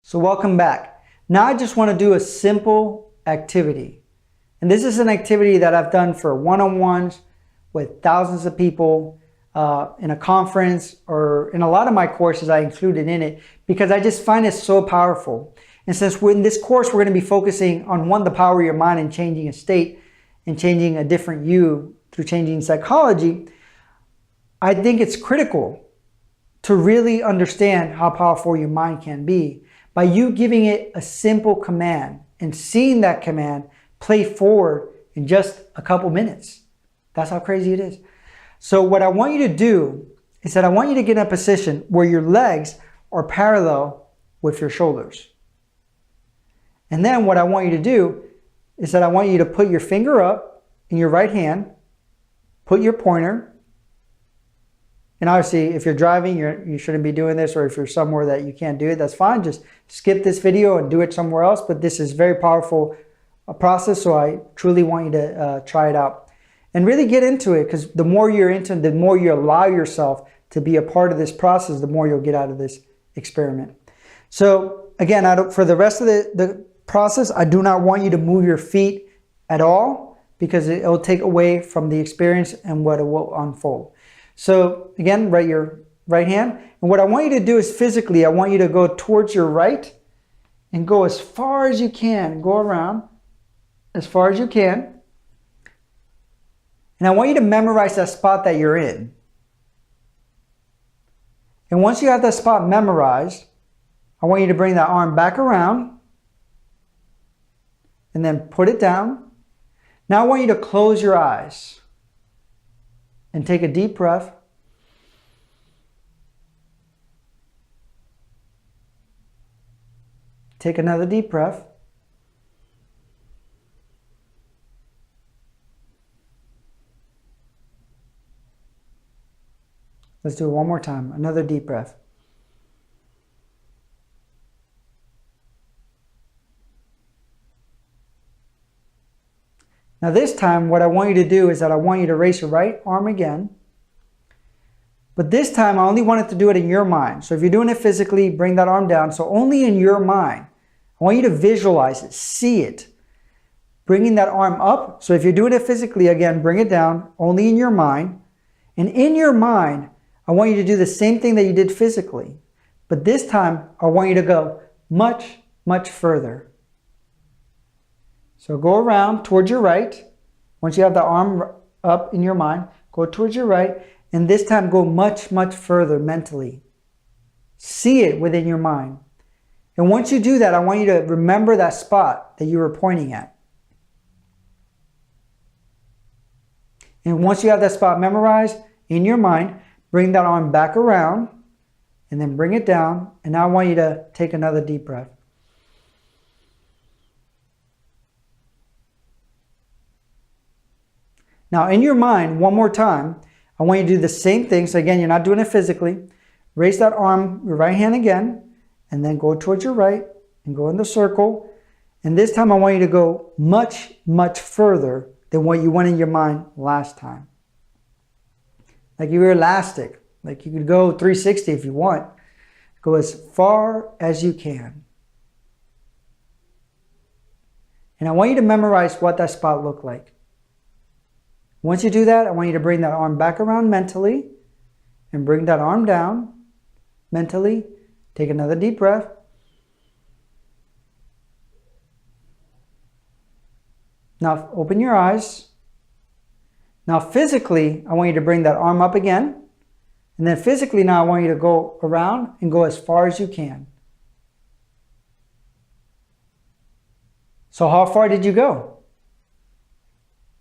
So welcome back. Now I just want to do a simple activity. And this is an activity that I've done for one-on-ones with thousands of people in a conference, or in a lot of my courses I included in it because I just find it so powerful. And since in this course we're going to be focusing on the power of your mind and changing a state and changing a different you through changing psychology, I think it's critical to really understand how powerful your mind can be by you giving it a simple command and seeing that command play forward in just a couple minutes. That's how crazy it is. So what I want you to do is that I want you to get in a position where your legs are parallel with your shoulders. And then what I want you to do is that I want you to put your finger up in your right hand, put your pointer, and obviously if you're driving, you shouldn't be doing this, or if you're somewhere that you can't do it, that's fine. Just skip this video and do it somewhere else. But this is very powerful process, so I truly want you to try it out. And really get into it, because the more you're into it, the more you allow yourself to be a part of this process, the more you'll get out of this experiment. So again, for the rest of the process, I do not want you to move your feet at all, because it will take away from the experience and what it will unfold. So again, right your right hand. And what I want you to do is physically, I want you to go towards your right and go as far as you can. Go around as far as you can. And I want you to memorize that spot that you're in. And once you have that spot memorized, I want you to bring that arm back around and then put it down. Now I want you to close your eyes and take a deep breath. Take another deep breath. Let's do it one more time. Another deep breath. Now this time, what I want you to do is that I want you to raise your right arm again. But this time, I only wanted to do it in your mind. So if you're doing it physically, bring that arm down. So only in your mind. I want you to visualize it, see it. Bringing that arm up. So if you're doing it physically, again, bring it down, only in your mind. And in your mind, I want you to do the same thing that you did physically. But this time, I want you to go much, much further. So go around towards your right. Once you have the arm up in your mind, go towards your right. And this time go much, much further mentally. See it within your mind. And once you do that, I want you to remember that spot that you were pointing at. And once you have that spot memorized in your mind, bring that arm back around and then bring it down. And now I want you to take another deep breath. Now in your mind, one more time, I want you to do the same thing. So again, you're not doing it physically. Raise that arm, your right hand again, and then go towards your right and go in the circle. And this time I want you to go much, much further than what you went in your mind last time. Like you were elastic. Like you could go 360 if you want. Go as far as you can. And I want you to memorize what that spot looked like. Once you do that, I want you to bring that arm back around mentally and bring that arm down mentally. Take another deep breath. Now open your eyes. Now physically, I want you to bring that arm up again. And then physically now I want you to go around and go as far as you can. So how far did you go?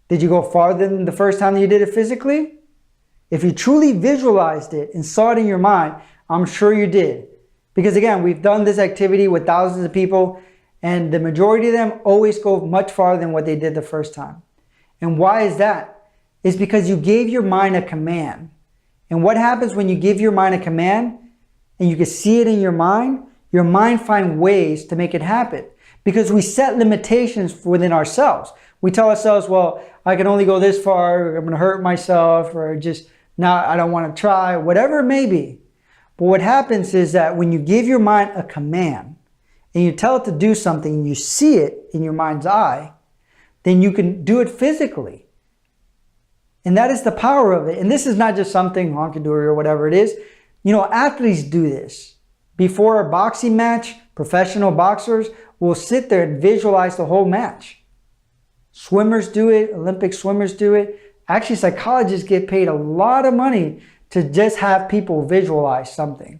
Did you go farther than the first time that you did it physically? If you truly visualized it and saw it in your mind, I'm sure you did. Because again, we've done this activity with thousands of people, and the majority of them always go much farther than what they did the first time. And why is that? It's because you gave your mind a command. And what happens when you give your mind a command and you can see it in your mind finds ways to make it happen. Because we set limitations within ourselves. We tell ourselves, well, I can only go this far, or I'm going to hurt myself, or just, now I don't want to try, whatever it may be. But what happens is that when you give your mind a command, and you tell it to do something, and you see it in your mind's eye, then you can do it physically. And that is the power of it. And this is not just something honky-dory or whatever it is. You know, athletes do this. Before a boxing match, professional boxers will sit there and visualize the whole match. Swimmers do it, Olympic swimmers do it. Actually, psychologists get paid a lot of money to just have people visualize something.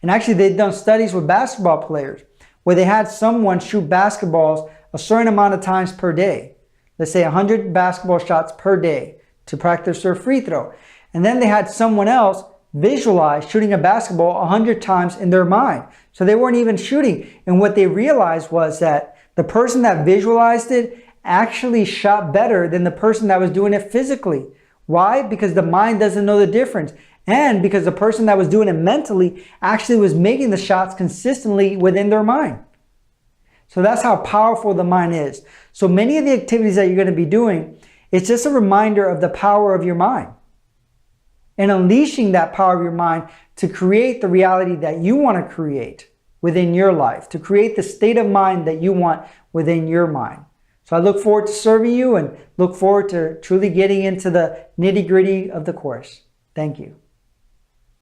And actually, they've done studies with basketball players where they had someone shoot basketballs a certain amount of times per day. Let's say 100 basketball shots per day to practice their free throw. And then they had someone else visualize shooting a basketball 100 times in their mind. So they weren't even shooting. And what they realized was that the person that visualized it actually shot better than the person that was doing it physically. Why? Because the mind doesn't know the difference. And because the person that was doing it mentally actually was making the shots consistently within their mind. So that's how powerful the mind is. So many of the activities that you're going to be doing, it's just a reminder of the power of your mind. And unleashing that power of your mind to create the reality that you want to create within your life, to create the state of mind that you want within your mind. So I look forward to serving you and look forward to truly getting into the nitty-gritty of the course. Thank you.